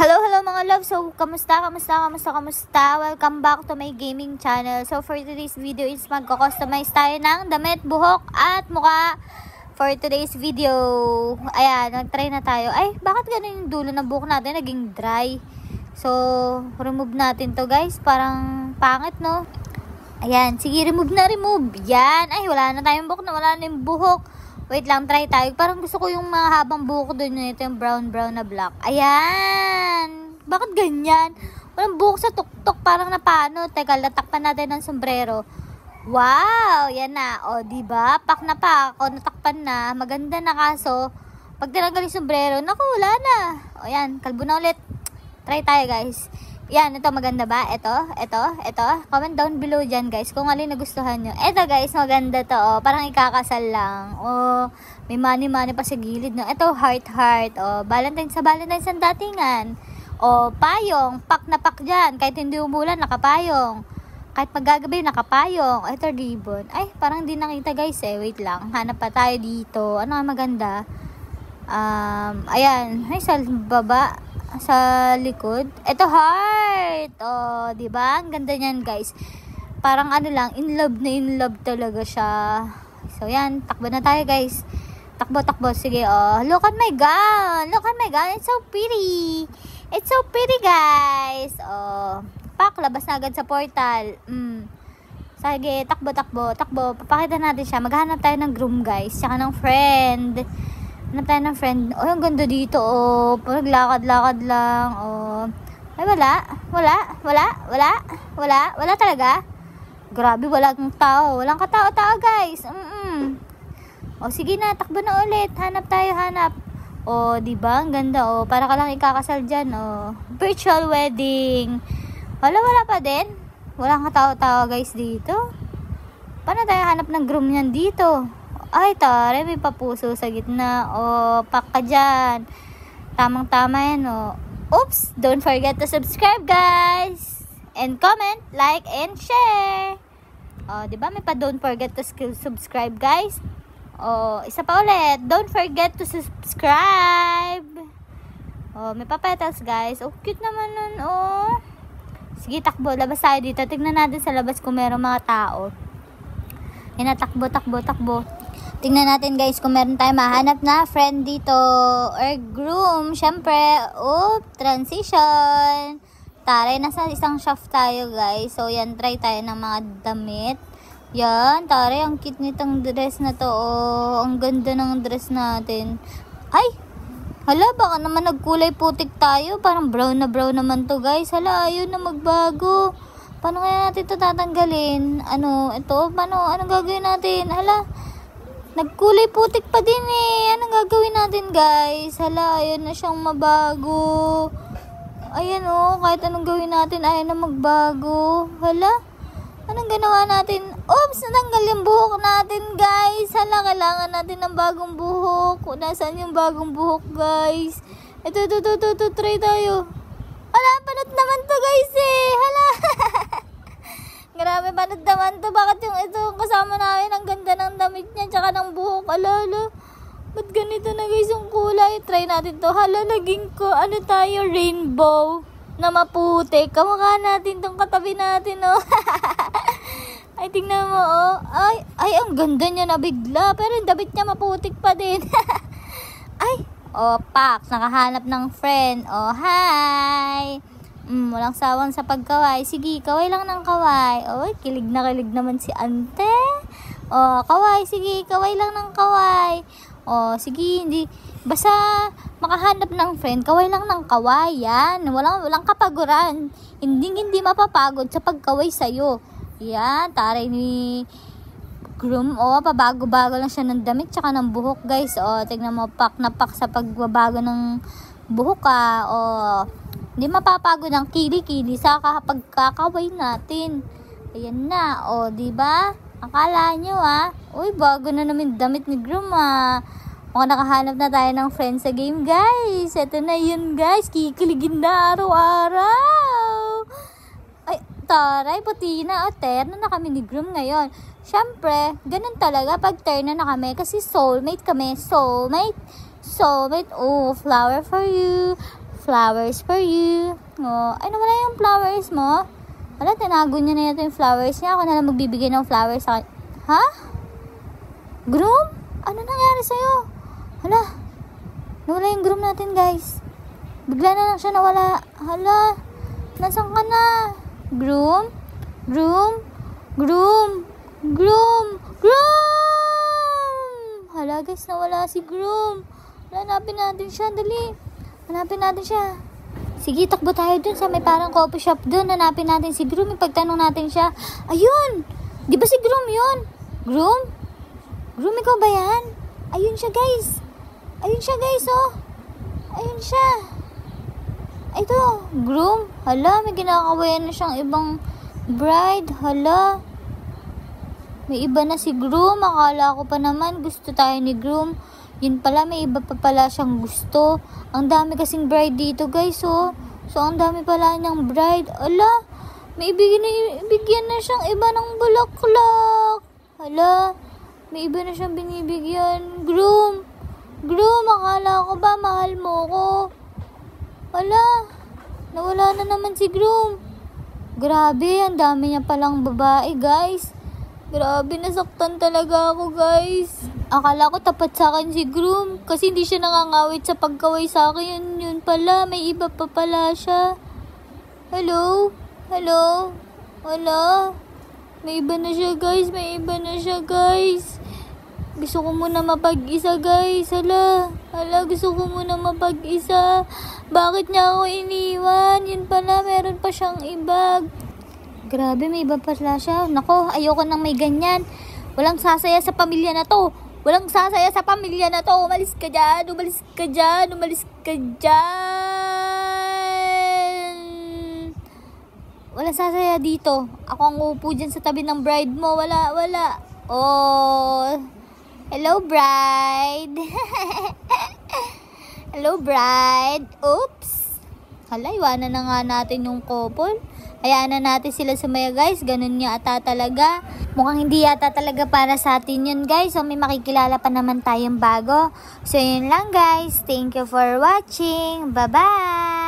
Hello, hello mga love. So, kamusta? Welcome back to my gaming channel. So, for today's video is magko-customize tayo ng damit, buhok, at mukha. For today's video, ayan, nag-try na tayo. Ay, bakit ganun yung dulo ng buhok natin? Naging dry. So, remove natin to guys. Parang pangit, no? Ayan, sige, remove. Yan. Ay, wala na tayong buhok na. Wala na yung buhok. Wait lang, try tayo. Parang gusto ko yung mga habang buhok doon. Ito yung brown na black. Ayan. Bakit ganyan? Walang buhok sa tuktok. Parang napano. Teka, natakpan natin ng sombrero. Wow! Yan na. O, diba? Pak na pak. O, natakpan na. Maganda na kaso. Pag tinanggal yung sombrero, naku, wala na. O, yan. Kalbo na ulit. Try tayo, guys. Yan, ito maganda ba? Ito. Comment down below dyan, guys, kung alin nagustuhan nyo. Ito, guys, maganda to, oh. Parang ikakasal lang. Oh, may money pa sa gilid, no? Ito, heart. Oh, Valentine's ang datingan. Oh, payong. Pak na pak dyan. Kahit hindi umulan, nakapayong. Kahit magagabi, nakapayong. Ito, ribbon. Ay, parang di nakita, guys, eh. Wait lang. Hanap pa tayo dito. Ano nga maganda? Ayan. Ay, sa baba. Sa likod. Ito, heart. Oh, diba? Ang ganda niyan, guys. Parang ano lang, in love talaga siya. So, yan. Takbo na tayo, guys. Takbo. Sige, oh. Look at my gown. It's so pretty. It's so pretty, guys. Oh. Pak, labas na agad sa portal. Sige, takbo. Papakita natin siya. Maghanap tayo ng groom, guys. Tsaka ng friend. Hanap tayo ng friend. Oh, ang ganda dito, oh. Paglakad-lakad lang, oh. Ay, wala talaga. Grabe, walang tao. Walang katao-tao, guys. Oh, sige na, takbo na ulit. Hanap. Oh, diba? Ang ganda, oh. Para ka lang ikakasal dyan, oh. Virtual wedding. Wala pa din. Walang katao-tao, guys, dito. Paano tayo hanap ng groom niyan dito? Ay, tare, may papuso sa gitna. O, pak ka dyan. Tamang-tama yan, o. Oops! Don't forget to subscribe, guys. And comment, like, and share. O, diba? May pa don't forget to subscribe, guys. O, isa pa ulit. Don't forget to subscribe. O, may pa-petals, guys. O, cute naman nun, o. Sige, takbo. Labas tayo dito. Tignan natin sa labas kung meron mga tao. Yan na, takbo. Tingnan natin, guys, kung meron tayo mahanap na friend dito or groom. Syempre, transition. Tare, nasa isang shop tayo, guys. So, yan, try tayo ng mga damit. Yan, tare, ang cute nitong dress na to. Oh, ang ganda ng dress natin. Ay, hala, baka naman nagkulay putik tayo. Parang brown naman to, guys. Hala, ayun na magbago. Paano kaya natin ito tatanggalin? Anong gagawin natin? Hala, nagkulay putik pa din eh. Anong gagawin natin, guys? Hala, ayun na siyang mabago. Ayan kahit anong gawin natin, ayun na magbago. Hala, anong ginawa natin? Oops, natanggal yung buhok natin, guys. Hala, kailangan natin ng bagong buhok. Nasaan yung bagong buhok, guys? Ito, try tayo. Hala, panot naman to, guys eh. Hala. Grabe, panot naman to. Bakit yung ito kasama namin, ang ganda ng damit niya, tsaka ng buhok. Hala. Ba't ganito na, guys, yung kulay? Try natin to. Hala, naging tayo, rainbow na maputi. Kamukha natin tong katabi natin, oh. Ay, tingnan mo, oh. Ay, ang ganda niya na bigla. Pero yung damit niya maputik pa din. Ay, pak, nakahanap ng friend. Oh, hi. Walang sawang sa pagkaway. Sige, kaway lang ng kaway. Oh, kilig naman si ante. Oh, kaway, sige, kaway lang ng kaway. Oh, sige, basta makahanap ng friend, kaway lang ng kaway. Yan, walang kapaguran. Hindi mapapagod sa pagkaway sa'yo. Yan, taray ni groom. Pabago-bago lang siya ng damit tsaka ng buhok, guys. Tignan mo, pak na pak sa pagbabago ng buhok, hindi mapapagod ang kili-kili sa pagkakaway natin. Ayan na, diba? Akala nyo, uy, bago na namin damit ni groom, Mukhang nakahanap na tayo ng friends sa game, guys. Ito na yun, guys. Kikiligin na araw-araw. Ay, taray, puti na. Terno na kami ni groom ngayon. Siyempre, ganun talaga pag terno na kami. Kasi soulmate kami. Soulmate. Oh, flower for you. flowers for you. Oh, ay, nawala yung flowers mo. Wala, tinago niya na yata yung flowers niya. Ako na lang magbibigay ng flowers sa akin. Ha? Groom? Ano nangyari sa'yo? Hala, nawala yung groom natin, guys. Bigla na lang siya nawala. Hala, nasaan ka na? Groom? Groom? Groom? Groom? Groom! Hala, guys, nawala si groom. Hanapin natin siya, dali. Hanapin natin siya. Sige, takbo tayo dun sa may parang coffee shop dun. Hanapin natin si groom. Ipagtanong natin siya. Ayun! Di ba si groom yun? Groom? Groom, ikaw ba yan? Ayun siya, guys. Ayun siya, guys, oh. Ayun siya. Ito, groom. Hala, may ginakawayan na siyang ibang bride. Hala. May iba na si groom. Akala ko pa naman gusto tayo ni groom. Yun pala, may iba pa pala siyang gusto. Ang dami kasing bride dito, guys, oh. So, ang dami pala niyang bride. Hala, may ibigyan na siyang iba ng bulaklak. Hala, may iba na siyang binibigyan. Groom, groom, akala ko ba mahal mo ko? Hala, nawala na naman si groom. Grabe, ang dami niya palang babae, guys. Grabe, nasaktan talaga ako, guys. Akala ko tapat sa akin si groom kasi hindi siya nangangawit sa pagkaway sa akin. Yun pala, may iba pa pala siya. Hello? Hello? Wala? May iba na siya, guys. May iba na siya, guys. Gusto ko muna mapag-isa, guys. Hala. Hala, gusto ko muna mapag-isa. Bakit niya ako iniwan? Yun pala, meron pa siyang iba. Grabe, may iba pala siya. Nako, ayoko nang may ganyan. Walang sasaya sa pamilya na to. Walang sasaya sa pamilya na to. Umalis ka dyan. Umalis ka dyan. Umalis ka dyan. Walang sasaya dito. Ako ang upo dyan sa tabi ng bride mo. Wala, wala. Oh. Hello, bride. Hello, bride. Oops. Hala, iwanan na nga natin yung couple. Hayaan na natin sila sumaya, guys. Ganun niya ata talaga. Mukhang hindi yata talaga para sa atin yun, guys. So, may makikilala pa naman tayong bago. So, yun lang, guys. Thank you for watching. Bye-bye!